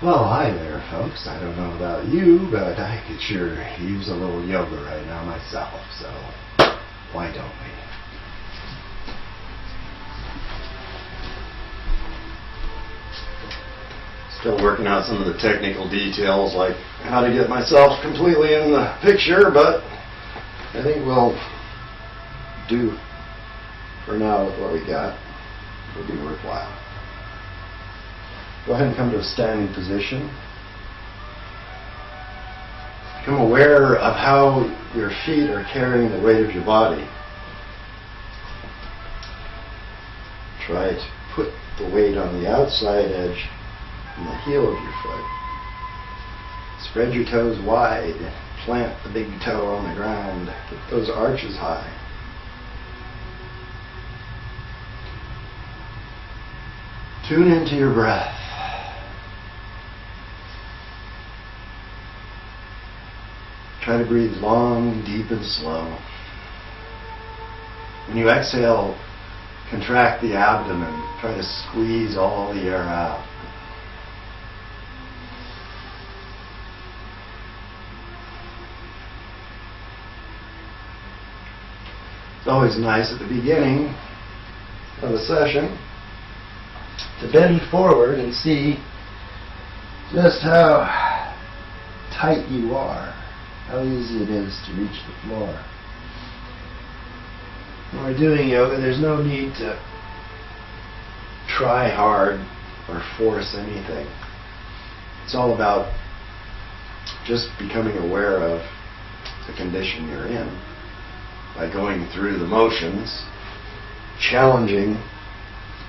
Well, hi there, folks. I don't know about you, but I could sure use a little yoga right now myself, so why don't we? Still working out some of the technical details, like how to get myself completely in the picture, but I think we'll do for now with what we got. It'll be worthwhile. Go ahead and come to a standing position. Become aware of how your feet are carrying the weight of your body. Try to put the weight on the outside edge and the heel of your foot. Spread your toes wide. Plant the big toe on the ground. Get those arches high. Tune into your breath. Try to breathe long, deep, and slow. When you exhale, contract the abdomen. Try to squeeze all the air out. It's always nice at the beginning of a session to bend forward and see just how tight you are. How easy it is to reach the floor. When we're doing yoga, there's no need to try hard or force anything. It's all about just becoming aware of the condition you're in by going through the motions, challenging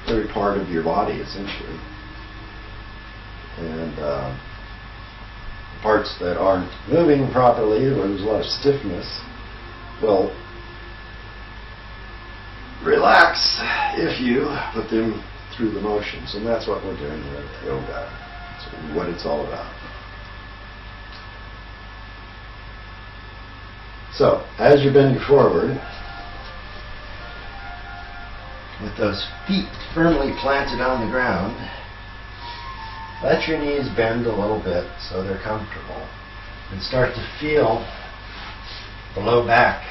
every part of your body, essentially. And parts that aren't moving properly, where there's a lot of stiffness, will relax if you put them through the motions. And that's what we're doing with yoga. That's what it's all about. So, as you're bending forward, with those feet firmly planted on the ground, let your knees bend a little bit so they're comfortable. And start to feel the low back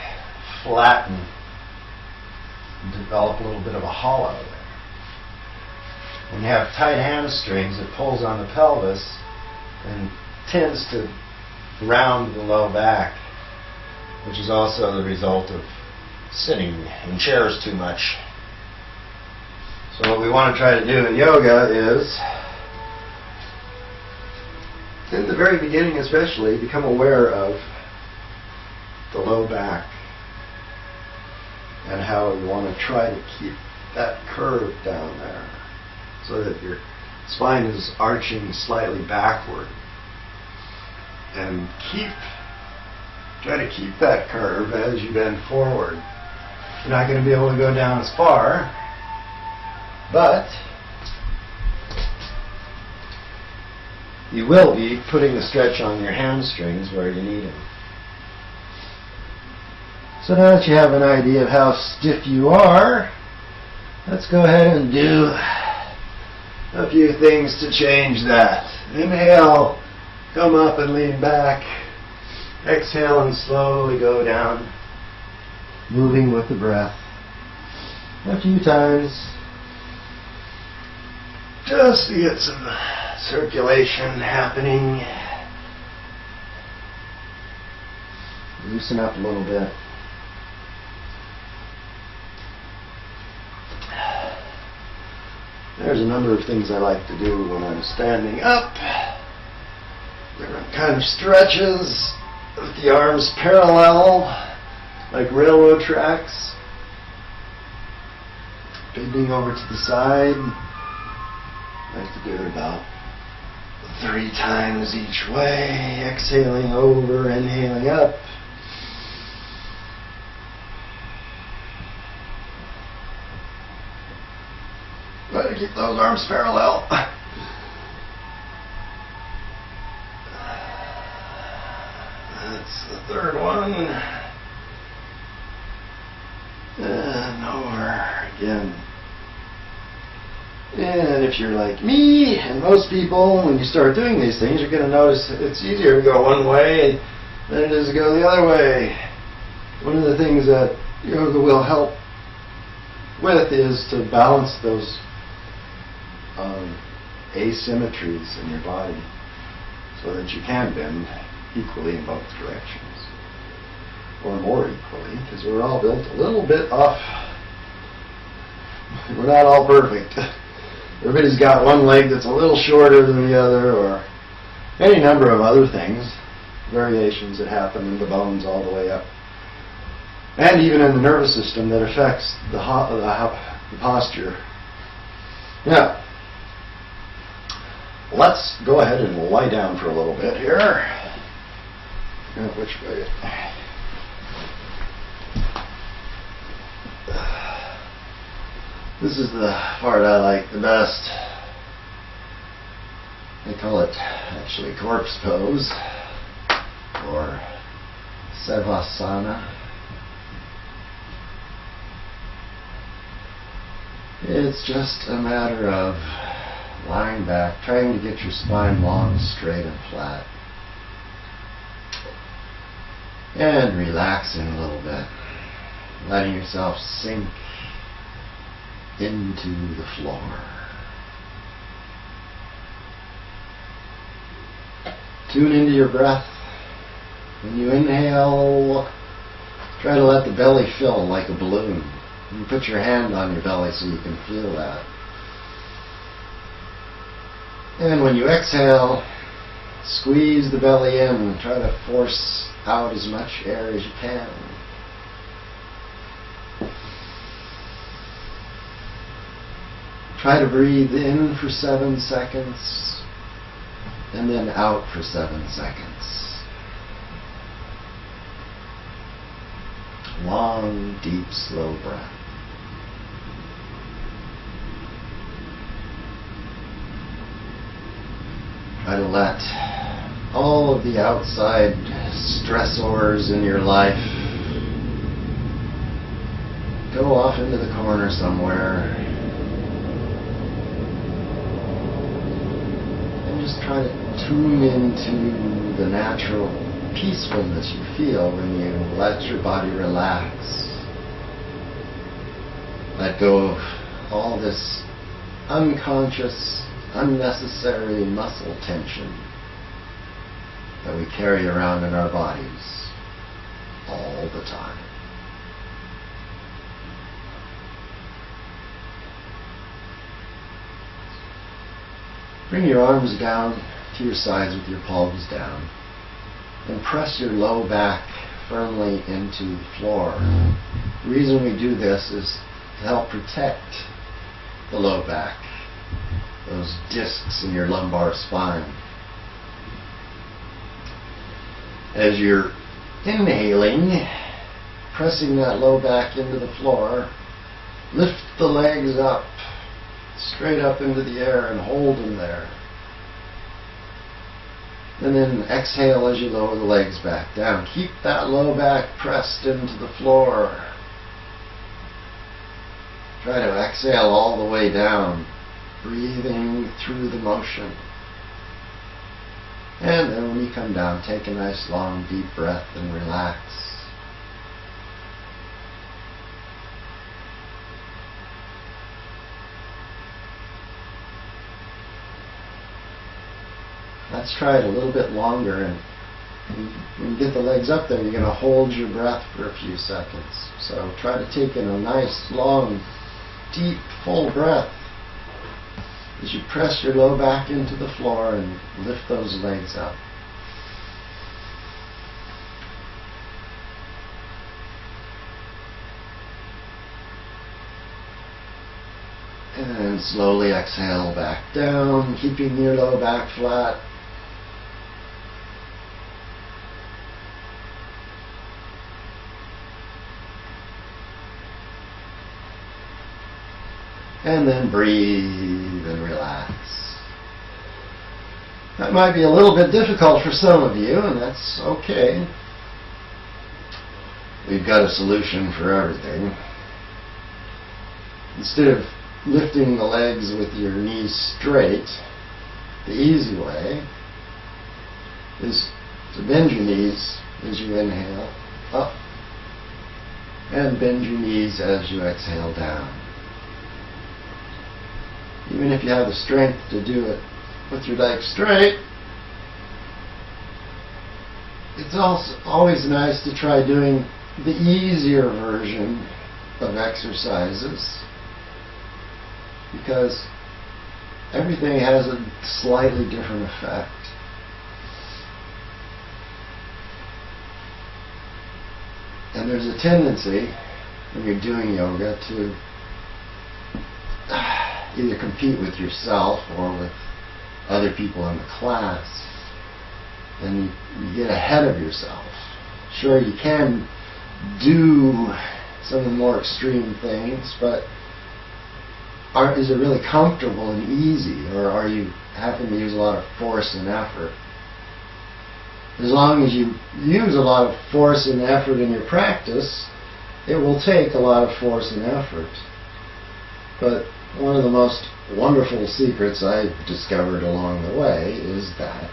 flatten and develop a little bit of a hollow there. When you have tight hamstrings, it pulls on the pelvis and tends to round the low back, which is also the result of sitting in chairs too much. So what we want to try to do in yoga is, in the very beginning especially, become aware of the low back and how you want to try to keep that curve down there so that your spine is arching slightly backward. And try to keep that curve as you bend forward. You're not going to be able to go down as far, but you will be putting the stretch on your hamstrings where you need them. So now that you have an idea of how stiff you are, let's go ahead and do a few things to change that. Inhale, come up and lean back. Exhale and slowly go down, moving with the breath. A few times, just to get some circulation happening. Loosen up a little bit. There's a number of things I like to do when I'm standing up. Different kind of stretches with the arms parallel, like railroad tracks. Bending over to the side. I like to do it about 3 times each way. Exhaling over, inhaling up. Try to keep those arms parallel. That's the third one. And over again. And if you're like me and most people, when you start doing these things, you're going to notice it's easier to go one way than it is to go the other way. One of the things that yoga will help with is to balance those asymmetries in your body so that you can bend equally in both directions, or more equally, because we're all built a little bit off. We're not all perfect. Everybody's got one leg that's a little shorter than the other, or any number of other things, variations that happen in the bones all the way up, and even in the nervous system that affects the posture. Now, let's go ahead and lie down for a little bit here. Which way? This is the part I like the best. They call it actually corpse pose or Savasana. It's just a matter of lying back, trying to get your spine long, straight, and flat. And relaxing a little bit, letting yourself sink into the floor. Tune into your breath. When you inhale, try to let the belly fill like a balloon. You put your hand on your belly so you can feel that. And when you exhale, squeeze the belly in and try to force out as much air as you can. Try to breathe in for 7 seconds and then out for 7 seconds. Long, deep, slow breath. Try to let all of the outside stressors in your life go off into the corner somewhere. And just try to tune into the natural peacefulness you feel when you let your body relax. Let go of all this unconscious, unnecessary muscle tension that we carry around in our bodies all the time. Bring your arms down to your sides with your palms down and press your low back firmly into the floor. The reason we do this is to help protect the low back, those discs in your lumbar spine. As you're inhaling, pressing that low back into the floor, lift the legs up, straight up into the air and hold them there. And then exhale as you lower the legs back down. Keep that low back pressed into the floor. Try to exhale all the way down, breathing through the motion. And then when you come down, take a nice long deep breath and relax. Let's try it a little bit longer, and when you get the legs up there, you're going to hold your breath for a few seconds. So try to take in a nice, long, deep, full breath as you press your low back into the floor and lift those legs up. And slowly exhale back down, keeping your low back flat. And then breathe and relax. That might be a little bit difficult for some of you, and that's okay. We've got a solution for everything. Instead of lifting the legs with your knees straight, the easy way is to bend your knees as you inhale up and bend your knees as you exhale down. Even if you have the strength to do it with your legs straight, it's also always nice to try doing the easier version of exercises, because everything has a slightly different effect. And there's a tendency when you're doing yoga to either compete with yourself or with other people in the class, and you get ahead of yourself. Sure, you can do some of the more extreme things, but is it really comfortable and easy, or are you having to use a lot of force and effort? As long as you use a lot of force and effort in your practice, it will take a lot of force and effort. But one of the most wonderful secrets I've discovered along the way is that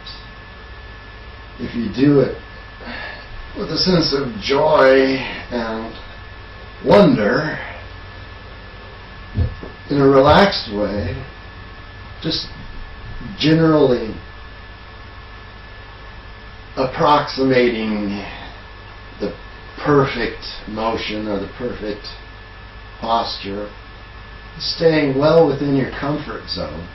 if you do it with a sense of joy and wonder, in a relaxed way, just generally approximating the perfect motion or the perfect posture, staying well within your comfort zone,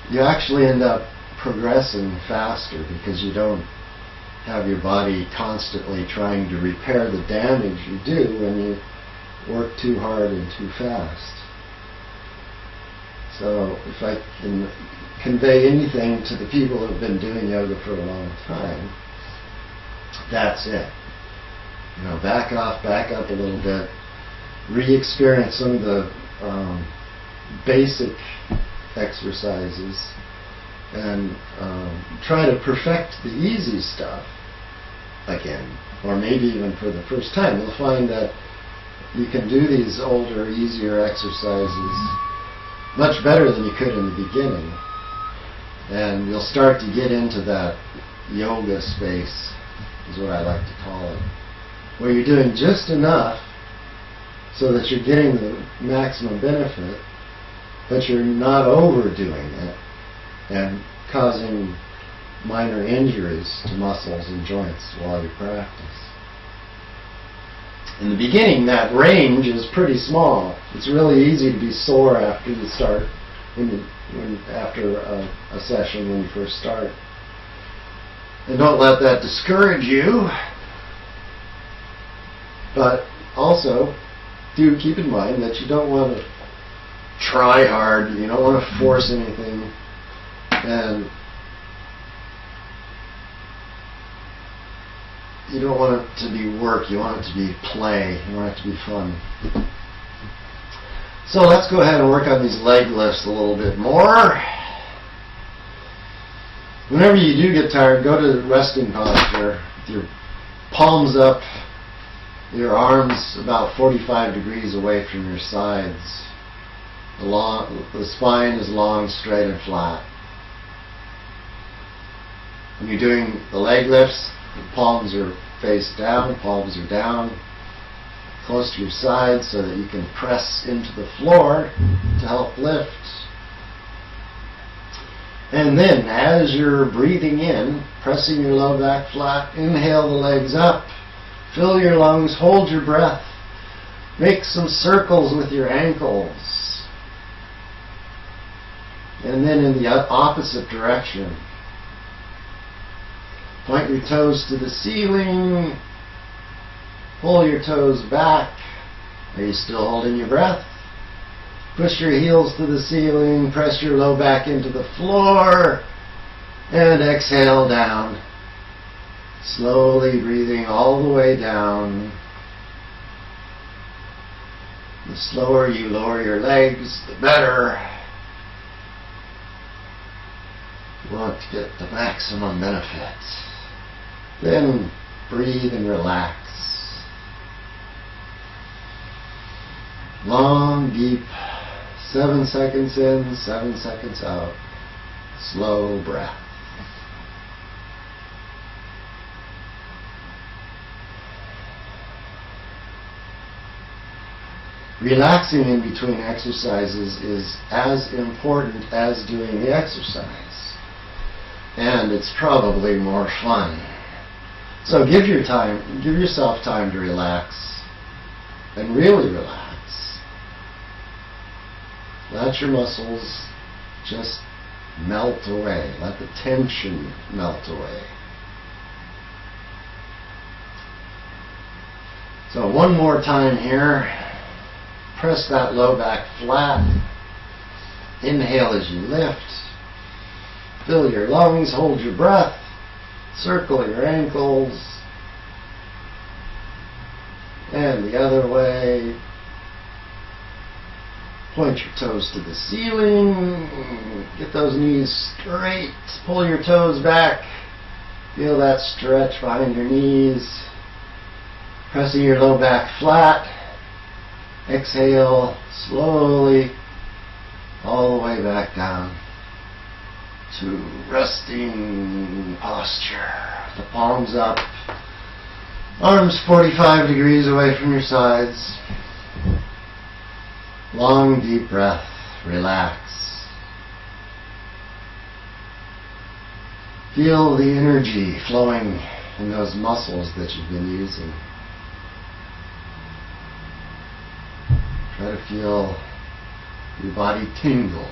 you actually end up progressing faster because you don't have your body constantly trying to repair the damage you do when you work too hard and too fast. So if I can convey anything to the people who have been doing yoga for a long time, that's it. Back off, back up a little bit, re-experience some of the basic exercises, and try to perfect the easy stuff again, or maybe even for the first time. You'll find that you can do these older, easier exercises much better than you could in the beginning. And you'll start to get into that yoga space, is what I like to call it, where you're doing just enough so that you're getting the maximum benefit, but you're not overdoing it and causing minor injuries to muscles and joints while you practice. In the beginning, that range is pretty small. It's really easy to be sore after you start, after a session when you first start. And don't let that discourage you. But also, do keep in mind that you don't want to try hard. You don't want to force anything. And you don't want it to be work. You want it to be play. You want it to be fun. So let's go ahead and work on these leg lifts a little bit more. Whenever you do get tired, go to the resting posture with your palms up, your arms about 45 degrees away from your sides. The spine is long, straight, and flat. When you're doing the leg lifts, the palms are face down, palms are down, close to your sides so that you can press into the floor to help lift. And then, as you're breathing in, pressing your low back flat, inhale the legs up, fill your lungs, hold your breath, make some circles with your ankles. And then in the opposite direction, point your toes to the ceiling, pull your toes back. Are you still holding your breath? Push your heels to the ceiling, press your low back into the floor, and exhale down. Slowly breathing all the way down. The slower you lower your legs, the better. You want to get the maximum benefit. Then breathe and relax. Long, deep, 7 seconds in, 7 seconds out. Slow breath. Relaxing in between exercises is as important as doing the exercise. And it's probably more fun. So give yourself time to relax and really relax. Let your muscles just melt away. Let the tension melt away. So one more time here. Press that low back flat. Inhale as you lift. Fill your lungs, hold your breath. Circle your ankles. And the other way. Point your toes to the ceiling. Get those knees straight. Pull your toes back. Feel that stretch behind your knees. Pressing your low back flat. Exhale slowly all the way back down to resting posture. The palms up. Arms 45 degrees away from your sides. Long, deep breath. Relax. Feel the energy flowing in those muscles that you've been using. Try to feel your body tingle.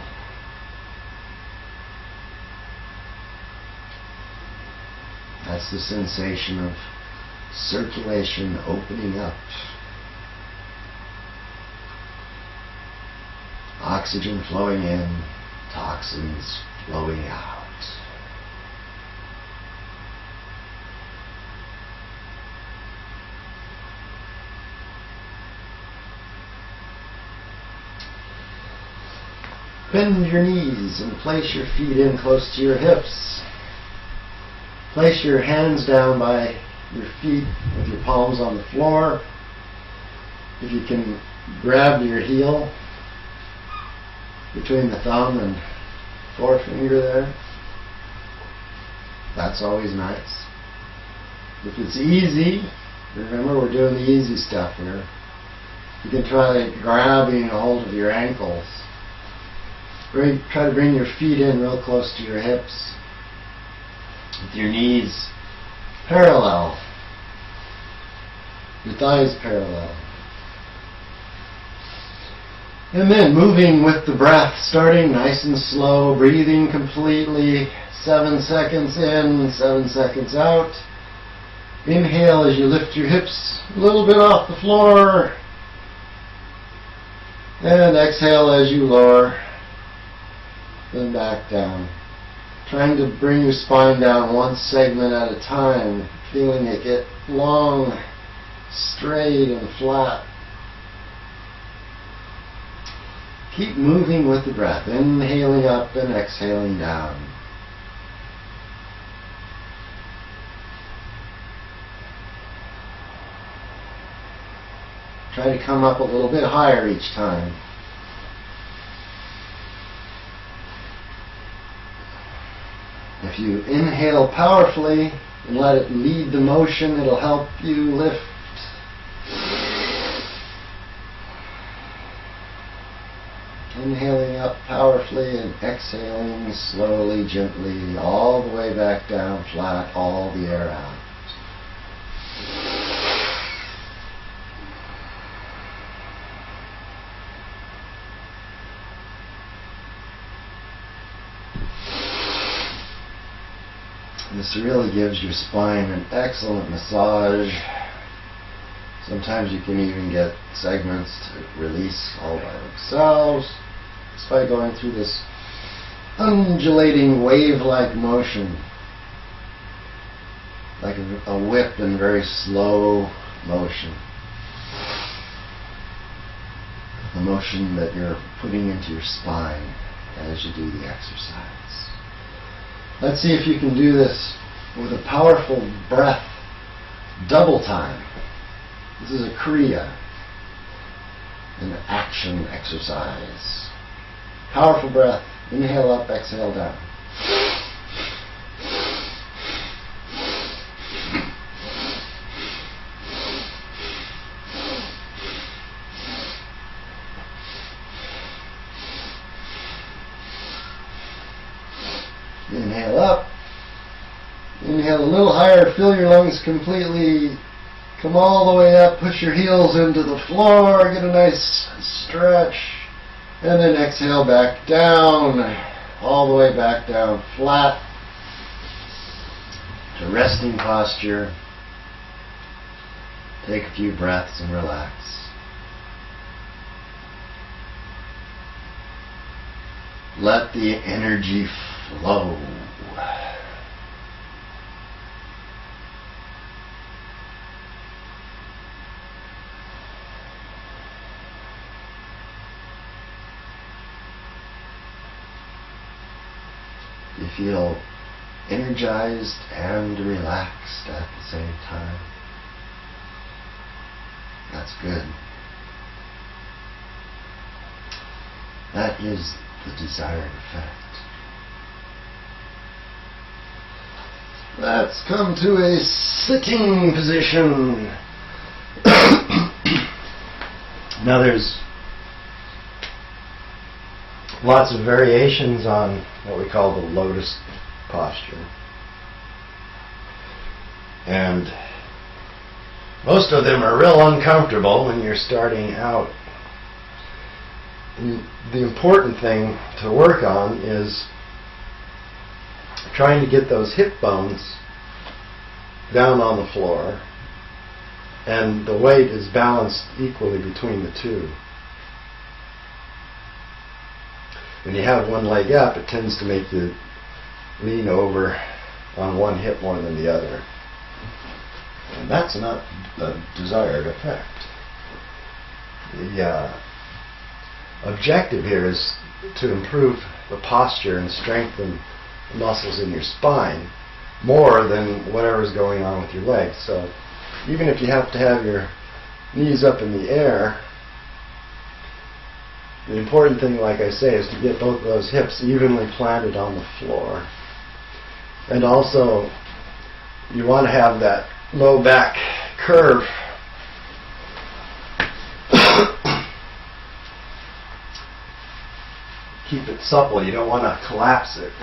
That's the sensation of circulation opening up. Oxygen flowing in, toxins flowing out. Bend your knees and place your feet in close to your hips. Place your hands down by your feet with your palms on the floor. If you can, grab your heel between the thumb and forefinger there. That's always nice. If it's easy, remember we're doing the easy stuff here. You can try grabbing a hold of your ankles. Try to bring your feet in real close to your hips with your knees parallel, your thighs parallel. And then moving with the breath, starting nice and slow, breathing completely, 7 seconds in, 7 seconds out. Inhale as you lift your hips a little bit off the floor. And exhale as you lower. Then back down. Trying to bring your spine down one segment at a time, feeling it get long, straight, and flat. Keep moving with the breath, inhaling up and exhaling down. Try to come up a little bit higher each time. If you inhale powerfully and let it lead the motion, it'll help you lift. Inhaling up powerfully and exhaling slowly, gently, all the way back down, flat, all the air out. This really gives your spine an excellent massage. Sometimes you can even get segments to release all by themselves just by going through this undulating wave-like motion, like a whip in very slow motion. The motion that you're putting into your spine as you do the exercise. Let's see if you can do this with a powerful breath double time. This is a Kriya. an action exercise. Powerful breath. Inhale up, exhale down. Inhale up. Inhale a little higher, fill your lungs completely. Come all the way up, push your heels into the floor, get a nice stretch. And then exhale back down, all the way back down flat to resting posture. Take a few breaths and relax. Let the energy flow. You feel energized and relaxed at the same time. That's good. That is the desired effect. Let's come to a sitting position. Now there's lots of variations on what we call the lotus posture. And most of them are real uncomfortable when you're starting out. And the important thing to work on is trying to get those hip bones down on the floor, and the weight is balanced equally between the two. When you have one leg up, it tends to make you lean over on one hip more than the other. And that's not the desired effect. The objective here is to improve the posture and strengthen the muscles in your spine more than whatever's going on with your legs. So even if you have to have your knees up in the air, the important thing, like I say, is to get both of those hips evenly planted on the floor. And also, you want to have that low back curve keep it supple. You don't want to collapse it.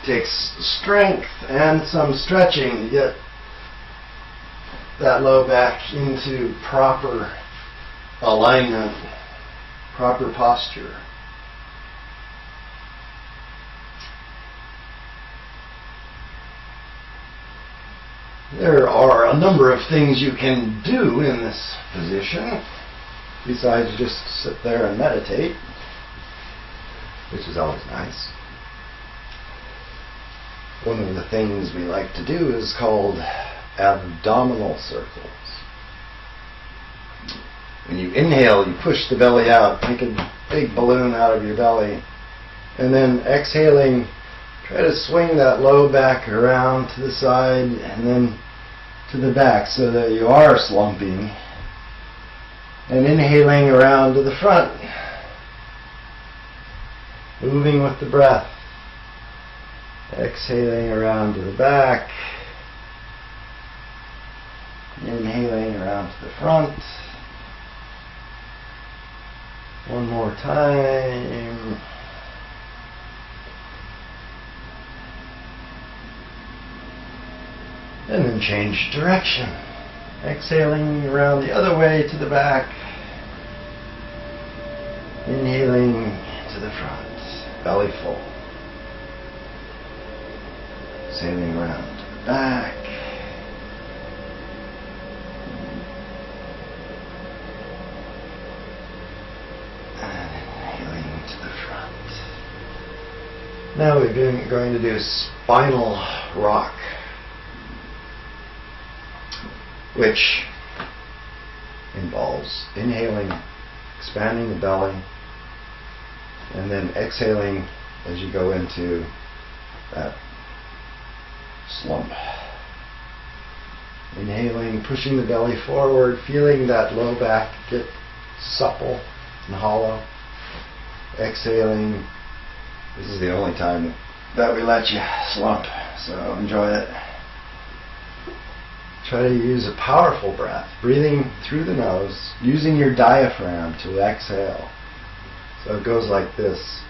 It takes strength and some stretching to get that low back into proper alignment, proper posture. There are a number of things you can do in this position besides just sit there and meditate, which is always nice. One of the things we like to do is called abdominal circles. When you inhale, you push the belly out, make a big balloon out of your belly, and then exhaling, try to swing that low back around to the side and then to the back so that you are slumping, and inhaling around to the front, moving with the breath, exhaling around to the back, inhaling around to the front. One more time. And then change direction. Exhaling around the other way to the back. Inhaling to the front. Belly full. Exhaling around to the back. Now we're going to do spinal rock, which involves inhaling, expanding the belly, and then exhaling as you go into that slump. Inhaling, pushing the belly forward, feeling that low back get supple and hollow. Exhaling. This is the only time that we let you slump, so enjoy it. Try to use a powerful breath, breathing through the nose, using your diaphragm to exhale. So it goes like this.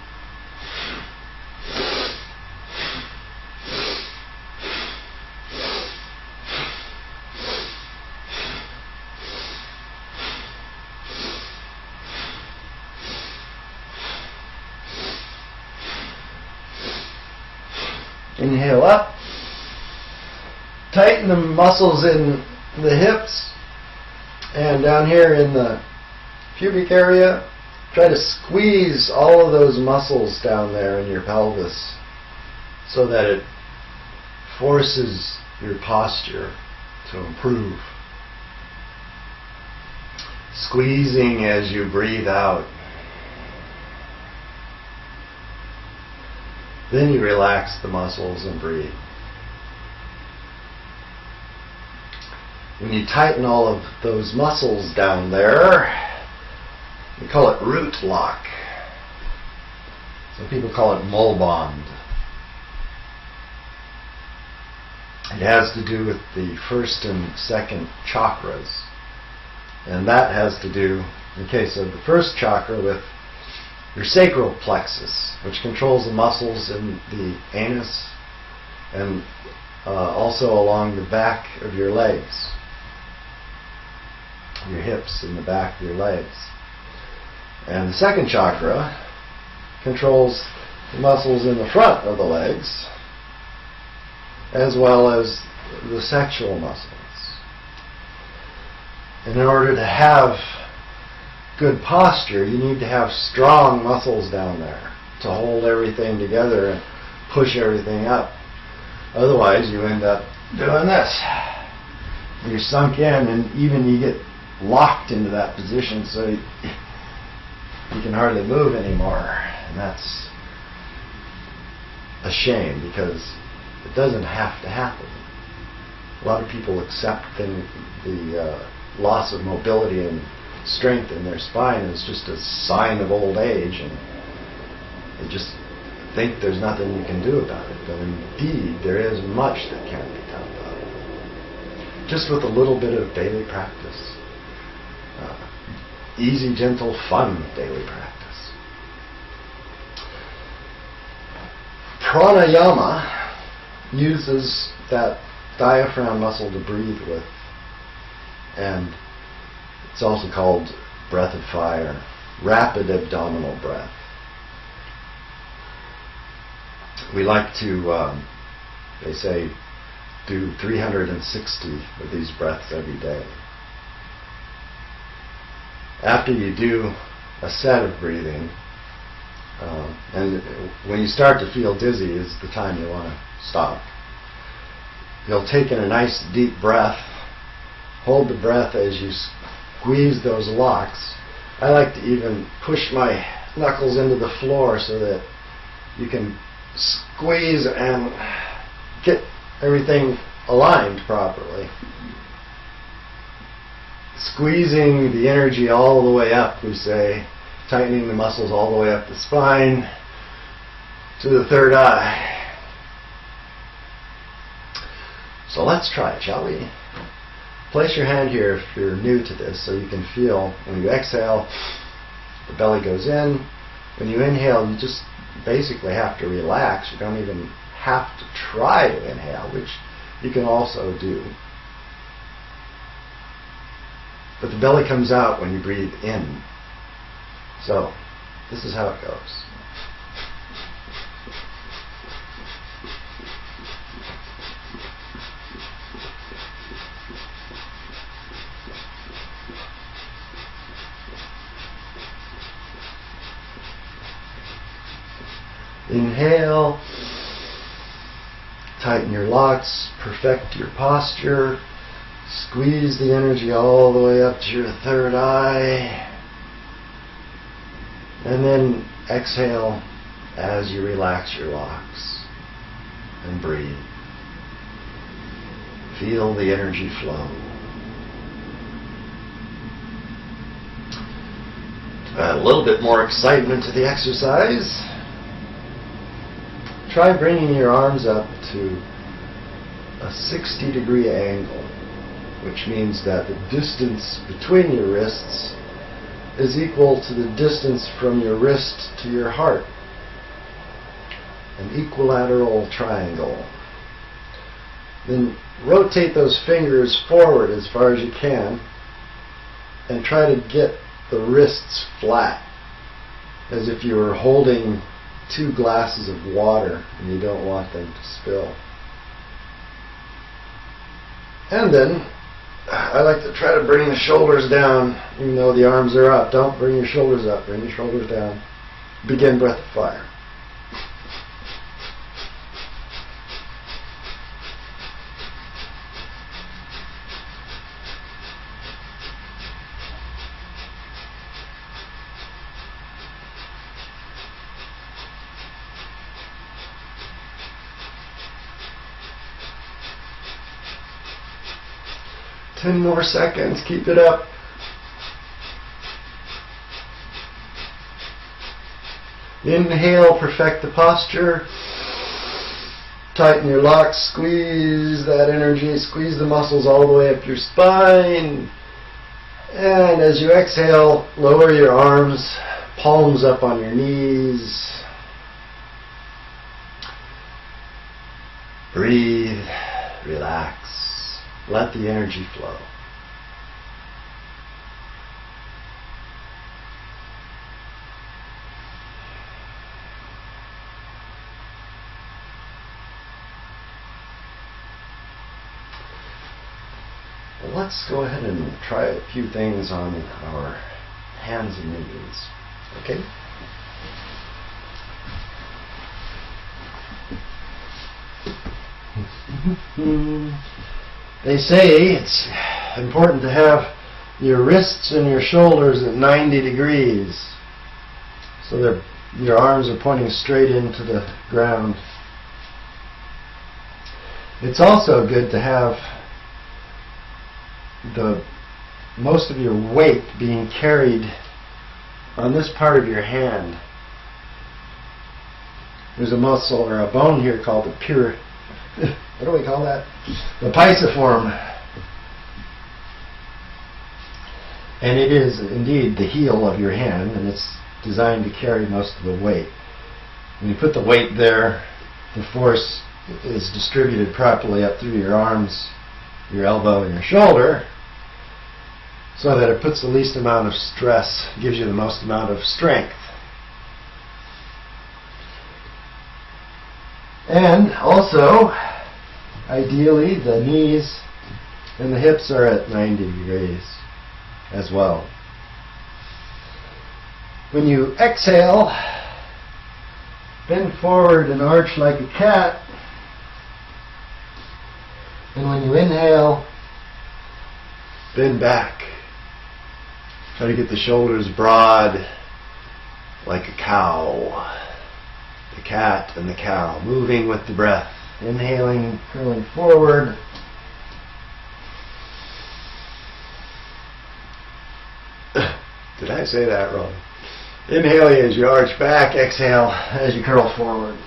Inhale up. Tighten the muscles in the hips and down here in the pubic area. Try to squeeze all of those muscles down there in your pelvis so that it forces your posture to improve. Squeezing as you breathe out. Then you relax the muscles and breathe. When you tighten all of those muscles down there, we call it root lock. Some people call it mole bond. It has to do with the first and second chakras. And that has to do, in the case of the first chakra, with your sacral plexus, which controls the muscles in the anus and also along the back of your legs, your hips and the back of your legs. And the second chakra controls the muscles in the front of the legs as well as the sexual muscles. And in order to have good posture, you need to have strong muscles down there to hold everything together and push everything up. Otherwise, you end up doing this. You're sunk in, and even you get locked into that position so you can hardly move anymore. And that's a shame because it doesn't have to happen. A lot of people accept the loss of mobility and strength in their spine is just a sign of old age, and they just think there's nothing you can do about it. But indeed, there is much that can be done about it. Just with a little bit of daily practice. Easy, gentle, fun daily practice. Pranayama uses that diaphragm muscle to breathe with, and it's also called breath of fire, rapid abdominal breath. We like to, they say, do 360 of these breaths every day. After you do a set of breathing, and when you start to feel dizzy is the time you want to stop. You'll take in a nice deep breath, hold the breath as you squeeze those locks. I like to even push my knuckles into the floor so that you can squeeze and get everything aligned properly. Squeezing the energy all the way up, we say, tightening the muscles all the way up the spine to the third eye. So let's try it, shall we? Place your hand here if you're new to this so you can feel when you exhale, the belly goes in. When you inhale, you just basically have to relax. You don't even have to try to inhale, which you can also do. But the belly comes out when you breathe in. So, this is how it goes. Inhale, tighten your locks, perfect your posture, squeeze the energy all the way up to your third eye, and then exhale as you relax your locks and breathe. Feel the energy flow. a little bit more excitement to the exercise. Try bringing your arms up to a 60-degree angle, which means that the distance between your wrists is equal to the distance from your wrist to your heart. An equilateral triangle. Then rotate those fingers forward as far as you can and try to get the wrists flat, as if you were holding 2 glasses of water and you don't want them to spill. And then I like to try to bring the shoulders down even though the arms are up. Don't bring your shoulders up, bring your shoulders down. Begin breath of fire. Ten more seconds, keep it up. Inhale, perfect the posture. Tighten your locks, squeeze that energy, squeeze the muscles all the way up your spine. And as you exhale, lower your arms, palms up on your knees. Breathe, relax. Let the energy flow. Well, let's go ahead and try a few things on our hands and knees. Okay? They say it's important to have your wrists and your shoulders at 90 degrees so that your arms are pointing straight into the ground. It's also good to have most of your weight being carried on this part of your hand. There's a muscle or a bone here called the what do we call that? The pisiform. And it is indeed the heel of your hand, and it's designed to carry most of the weight. When you put the weight there, the force is distributed properly up through your arms, your elbow, and your shoulder, so that it puts the least amount of stress, gives you the most amount of strength. And also, ideally, the knees and the hips are at 90 degrees as well. When you exhale, bend forward and arch like a cat. And when you inhale, bend back. Try to get the shoulders broad like a cow. The cat and the cow, moving with the breath. Inhaling, curling forward. Did I say that wrong? Inhale as you arch back, exhale as you curl forward.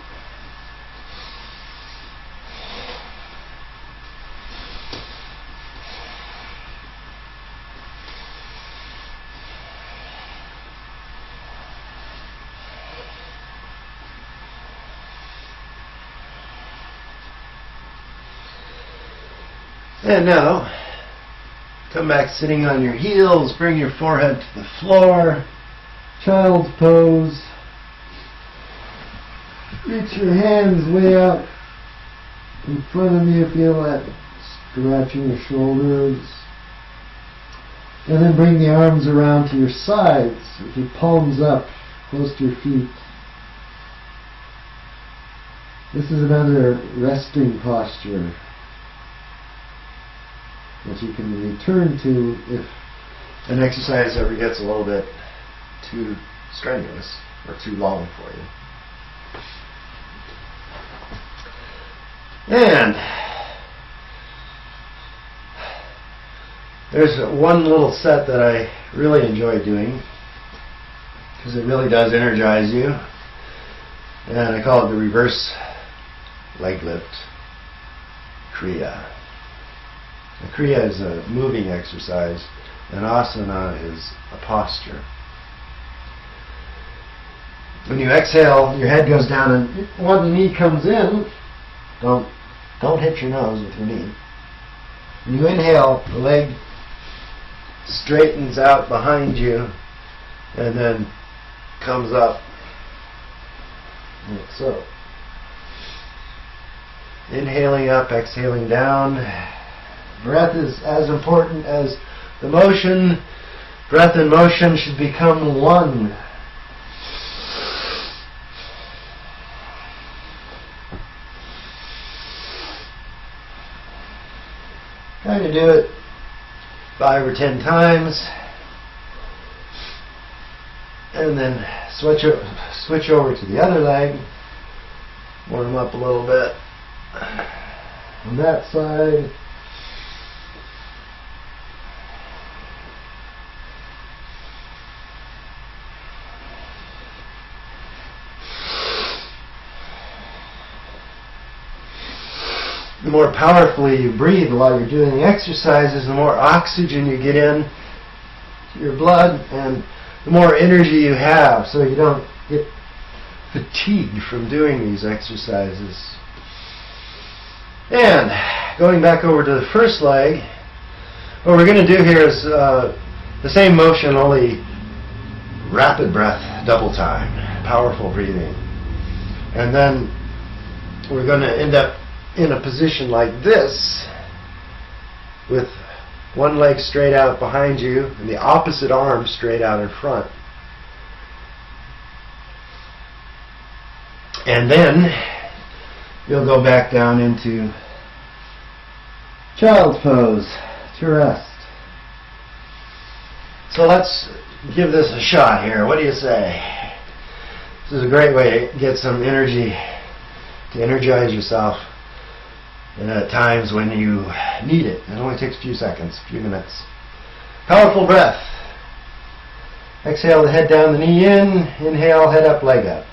And now, come back sitting on your heels, bring your forehead to the floor, child's pose. Reach your hands way out in front of you, feel that stretching your shoulders. And then bring the arms around to your sides with your palms up close to your feet. This is another resting posture that you can return to if an exercise ever gets a little bit too strenuous or too long for you. And there's one little set that I really enjoy doing. because it really does energize you. And I call it the reverse leg lift, Kriya. The Kriya is a moving exercise, and asana is a posture. When you exhale, your head goes down, and one knee comes in. Don't hit your nose with your knee. When you inhale, the leg straightens out behind you, and then comes up. Like so. Inhaling up, exhaling down. Breath is as important as the motion. Breath and motion should become one. Try to do it 5 or 10 times, and then switch over to the other leg. Warm up a little bit on that side. The more powerfully you breathe while you're doing the exercises, the more oxygen you get in to your blood, and the more energy you have, so you don't get fatigued from doing these exercises. And going back over to the first leg, what we're going to do here is the same motion, only rapid breath, double time, powerful breathing. And then we're going to end up in a position like this, with one leg straight out behind you and the opposite arm straight out in front. And then you'll go back down into child's pose to rest. So let's give this a shot here. What do you say? This is a great way to get some energy, to energize yourself at times when you need it. It only takes a few seconds, a few minutes. Powerful breath. Exhale the head down, the knee in. Inhale, head up, leg up.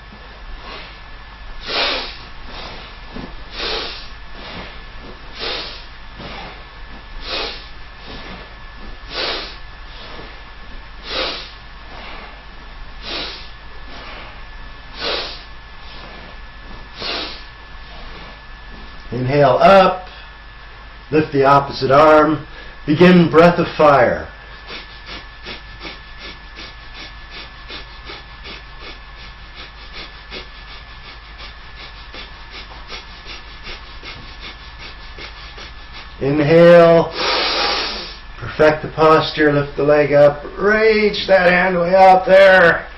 Inhale up, lift the opposite arm, begin breath of fire. Inhale, perfect the posture, lift the leg up, reach that hand way out there,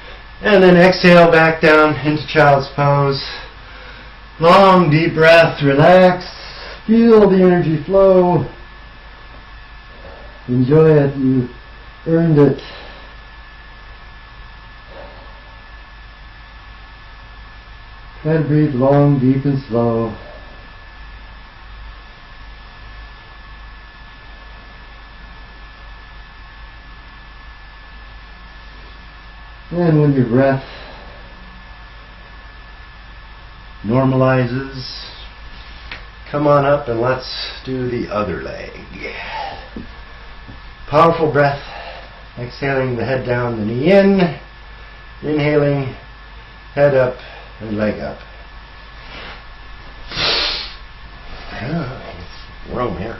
and then exhale back down into child's pose. Long, deep breath, relax, feel the energy flow, enjoy it, you earned it. Try to breathe long, deep and slow. And when your breath normalizes, come on up and let's do the other leg. Powerful breath, exhaling the head down, the knee in, inhaling, head up and leg up. It's room here.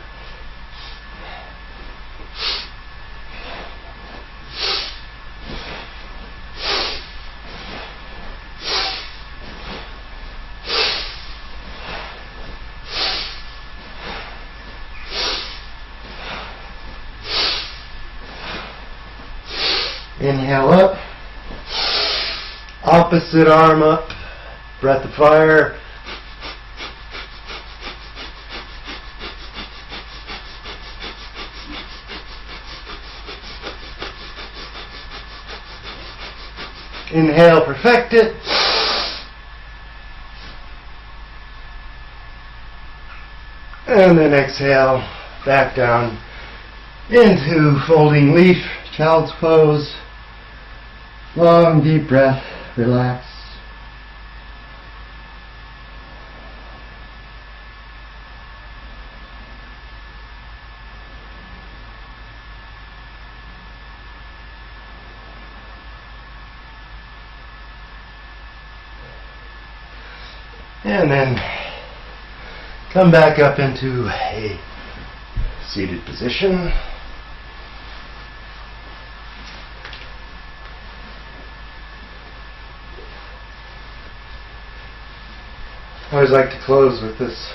Inhale up, opposite arm up, breath of fire. Inhale, perfect it. And then exhale, back down into folding leaf, child's pose. Long, deep breath. Relax. And then come back up into a seated position. I always like to close with this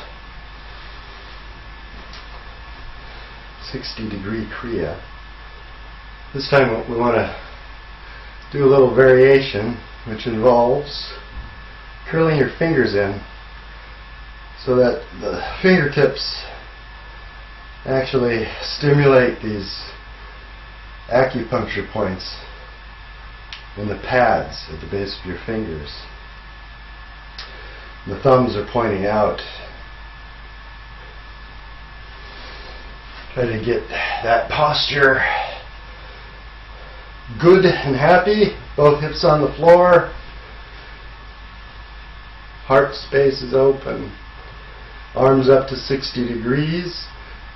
60-degree Kriya. This time we want to do a little variation, which involves curling your fingers in so that the fingertips actually stimulate these acupuncture points in the pads at the base of your fingers. The thumbs are pointing out. Try to get that posture good and happy. Both hips on the floor. Heart space is open. Arms up to 60 degrees.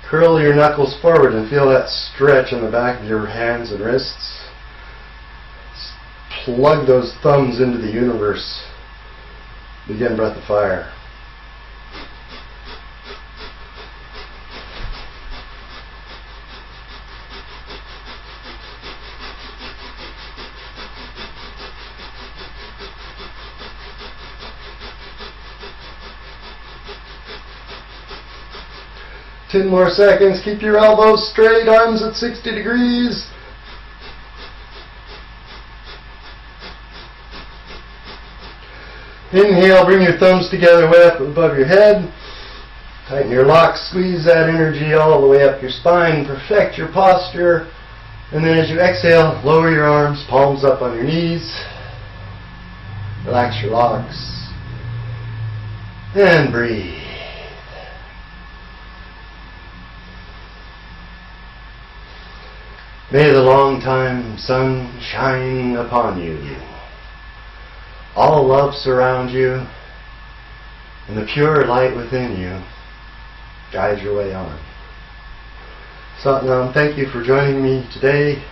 Curl your knuckles forward and feel that stretch in the back of your hands and wrists. Plug those thumbs into the universe. Begin breath of fire. Ten more seconds. Keep your elbows straight, arms at 60 degrees. Inhale, bring your thumbs together way up above your head. Tighten your locks, squeeze that energy all the way up your spine. Perfect your posture. And then as you exhale, lower your arms, palms up on your knees. Relax your locks. And breathe. May the long time sun shine upon you. All love surround you, and the pure light within you guides your way on. Satnam, thank you for joining me today.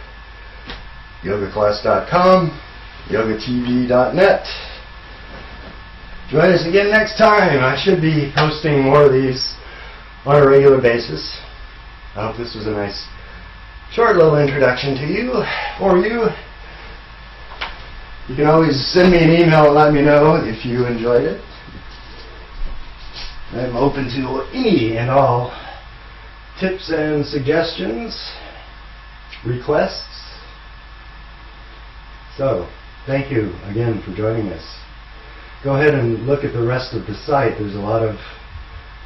YogaClass.com, YogaTV.net. Join us again next time. I should be posting more of these on a regular basis. I hope this was a nice short little introduction to you, for you. You can always send me an email and let me know if you enjoyed it. I'm open to any and all tips and suggestions, requests. So, thank you again for joining us. Go ahead and look at the rest of the site. There's a lot of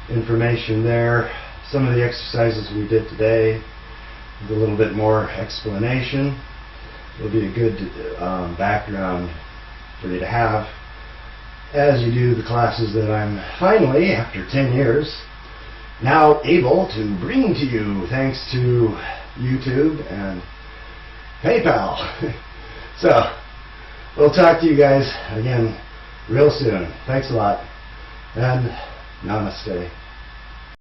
information there. Some of the exercises we did today with a little bit more explanation. It'll be a good background for you to have as you do the classes that I'm finally, after 10 years, now able to bring to you thanks to YouTube and PayPal. So, we'll talk to you guys again real soon. Thanks a lot, and namaste.